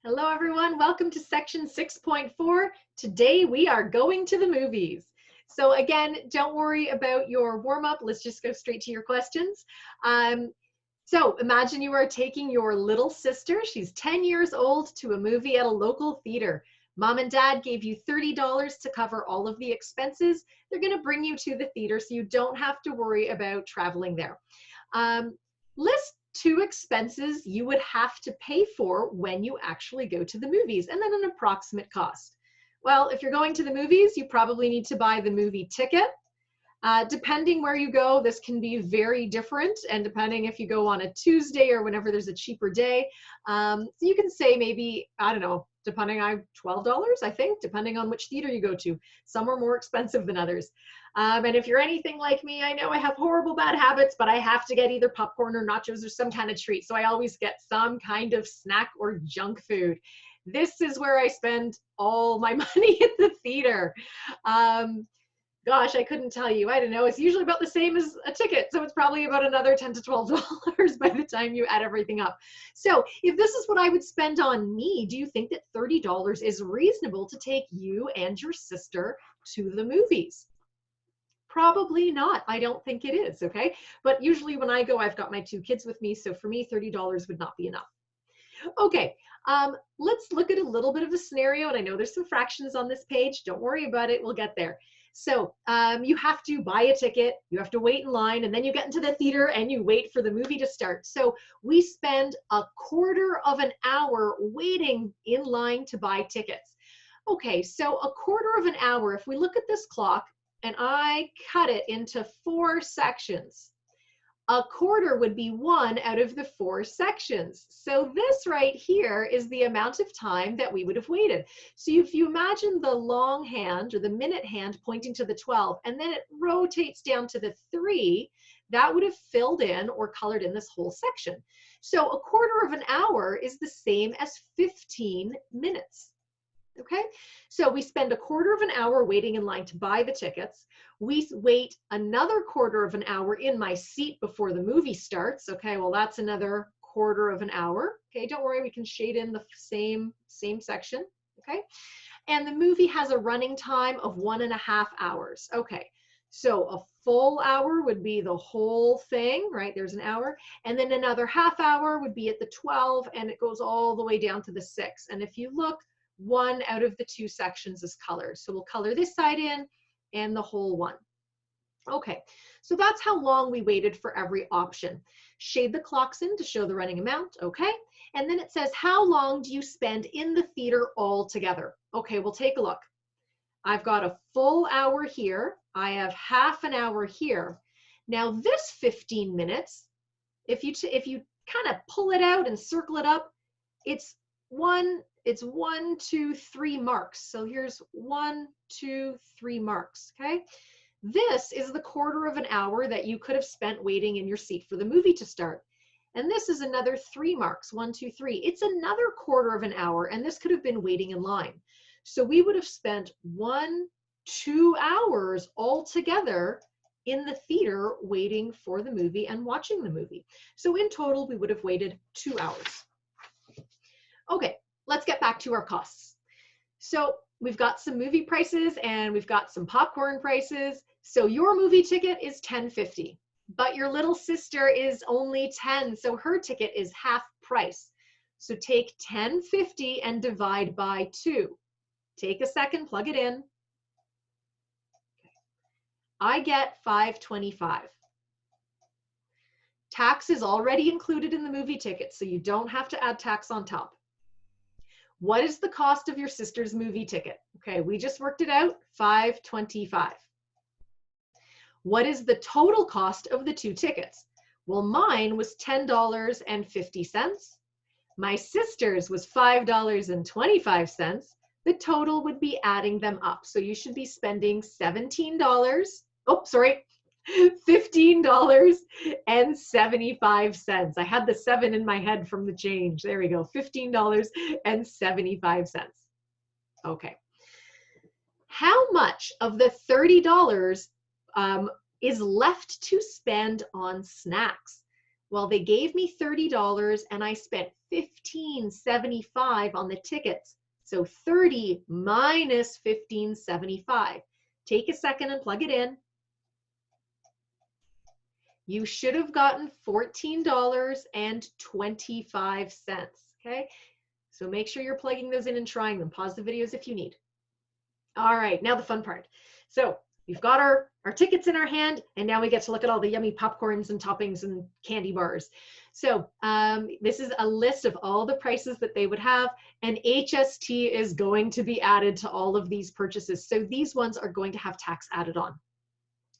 Hello, everyone. Welcome to section 6.4. Today we are going to the movies. So again, don't worry about your warm-up. Let's just go straight to your questions. So imagine you are taking your little sister, she's 10 years old, to a movie at a local theater. Mom and dad gave you $30 to cover all of the expenses. They're going to bring you to the theater so you don't have to worry about traveling there. List 2 expenses you would have to pay for when you actually go to the movies, and then an approximate cost. Well, if you're going to the movies, you probably need to buy the movie ticket. Depending where you go, this can be very different, and depending if you go on a Tuesday or whenever there's a cheaper day. So you can say maybe, I don't know, depending on $12, I think, depending on which theater you go to. Some are more expensive than others. And if you're anything like me, I know I have horrible bad habits, but I have to get either popcorn or nachos or some kind of treat. So I always get some kind of snack or junk food. This is where I spend all my money at the theater. Gosh, I couldn't tell you. I don't know. It's usually about the same as a ticket. So it's probably about another $10 to $12 by the time you add everything up. So if this is what I would spend on me, do you think that $30 is reasonable to take you and your sister to the movies? Probably not. I don't think it is, okay? But usually when I go, I've got my 2 kids with me. So for me, $30 would not be enough. Okay, let's look at a little bit of a scenario. And I know there's some fractions on this page. Don't worry about it. We'll get there. So you have to buy a ticket, you have to wait in line, and then you get into the theater and you wait for the movie to start. So we spend a quarter of an hour waiting in line to buy tickets. Okay, so a quarter of an hour, if we look at this clock and I cut it into 4 sections, a quarter would be 1 out of the 4 sections. So this right here is the amount of time that we would have waited. So if you imagine the long hand or the minute hand pointing to the 12, and then it rotates down to the 3, that would have filled in or colored in this whole section. So a quarter of an hour is the same as 15 minutes. Okay, so we spend a quarter of an hour waiting in line to buy the tickets. We wait another quarter of an hour in my seat before the movie starts. Okay, well, that's another quarter of an hour. Okay, don't worry, we can shade in the same section. Okay, and the movie has a running time of 1.5 hours. Okay, so a full hour would be the whole thing, right? There's an hour. And then another half hour would be at the 12, and it goes all the way down to the 6. And if you look, 1 out of the 2 sections is colored. So we'll color this side in and the whole one. Okay, so that's how long we waited for every option. Shade the clocks in to show the running amount, okay? And then it says, how long do you spend in the theater altogether? Okay, we'll take a look. I've got a full hour here. I have half an hour here. Now this 15 minutes, if you kind of pull it out and circle it up, it's 1, 2, 3 marks. So here's 1, 2, 3 marks, okay? This is the quarter of an hour that you could have spent waiting in your seat for the movie to start. And this is another 3 marks, 1, 2, 3. It's another quarter of an hour, and this could have been waiting in line. So we would have spent 1, 2 hours altogether in the theater waiting for the movie and watching the movie. So in total, we would have waited 2 hours. Okay, let's get back to our costs. So we've got some movie prices and we've got some popcorn prices. So your movie ticket is $10.50, but your little sister is only 10, so her ticket is half price. So take $10.50 and divide by 2. Take a second, plug it in. I get $5.25. Tax is already included in the movie ticket, so you don't have to add tax on top. What is the cost of your sister's movie ticket? Okay, we just worked it out, $5.25. What is the total cost of the 2 tickets? Well, mine was $10.50. My sister's was $5.25. The total would be adding them up. So you should be spending $15.75. I had the 7 in my head from the change. There we go, $15.75. Okay. How much of the $30 is left to spend on snacks? Well, they gave me $30 and I spent $15.75 on the tickets. So 30 minus $15.75. Take a second and plug it in. You should have gotten $14.25, okay? So make sure you're plugging those in and trying them. Pause the videos if you need. All right, now the fun part. So we've got our tickets in our hand, and now we get to look at all the yummy popcorns and toppings and candy bars. So this is a list of all the prices that they would have, and HST is going to be added to all of these purchases. So these ones are going to have tax added on.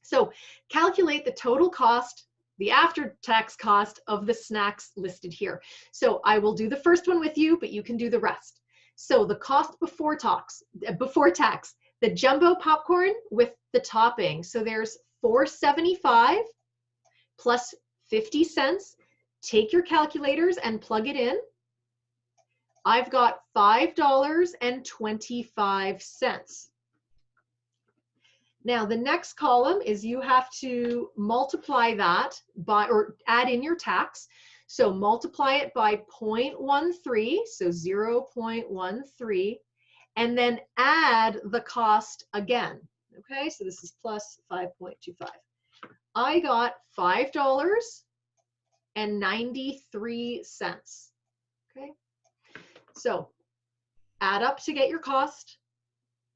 So calculate the total cost, the after-tax cost of the snacks listed here. So I will do the first one with you, but you can do the rest. So the cost before tax, the jumbo popcorn with the topping. So there's $4.75 plus 50 cents. Take your calculators and plug it in. I've got $5.25. Now the next column is you have to multiply that by, or add in your tax. So multiply it by 0.13, so 0.13, and then add the cost again. Okay, so this is plus 5.25. I got $5.93. Okay, so add up to get your cost.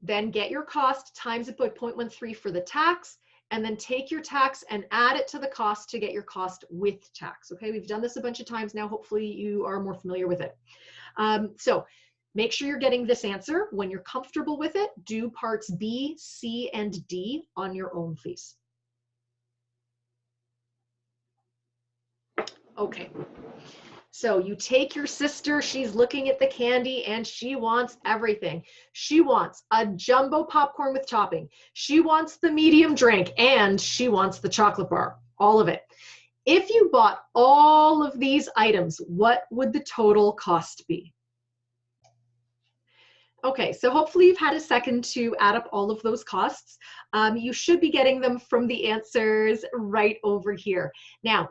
Then get your cost times it by 0.13 for the tax, and then take your tax and add it to the cost to get your cost with tax. Okay, we've done this a bunch of times now. Hopefully you are more familiar with it. So make sure you're getting this answer. When you're comfortable with it, do parts B, C, and D on your own, please. Okay. So you take your sister, she's looking at the candy and she wants everything. She wants a jumbo popcorn with topping. She wants the medium drink and she wants the chocolate bar, all of it. If you bought all of these items, what would the total cost be? Okay, so hopefully you've had a second to add up all of those costs. You should be getting them from the answers right over here. Now,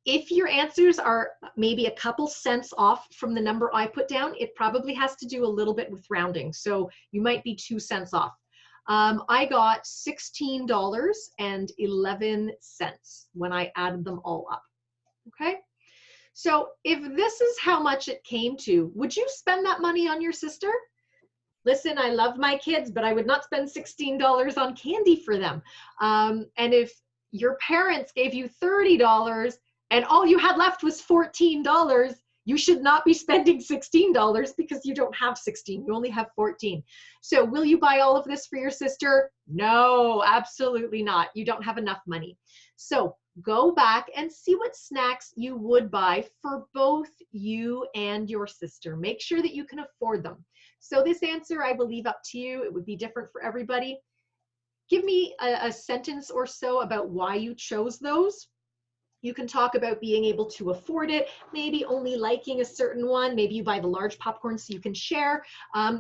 if your answers are maybe a couple cents off from the number I put down, it probably has to do a little bit with rounding. So you might be 2 cents off. I got $16.11 when I added them all up. Okay. So if this is how much it came to, would you spend that money on your sister? Listen, I love my kids, but I would not spend $16 on candy for them. And if your parents gave you $30, and all you had left was $14, you should not be spending $16 because you don't have 16, you only have 14. So will you buy all of this for your sister? No, absolutely not. You don't have enough money. So go back and see what snacks you would buy for both you and your sister. Make sure that you can afford them. So this answer, I will leave up to you. It would be different for everybody. Give me a sentence or so about why you chose those. You can talk about being able to afford it, maybe only liking a certain one, maybe you buy the large popcorn so you can share.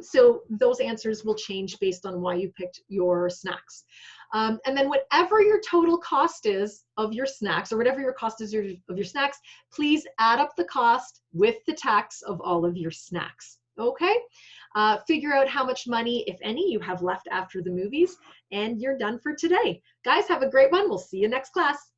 So those answers will change based on why you picked your snacks. And then whatever your total cost is of your snacks, or whatever your cost is of your snacks, please add up the cost with the tax of all of your snacks. Okay? Figure out how much money, if any, you have left after the movies, and you're done for today. Guys, have a great one. We'll see you next class.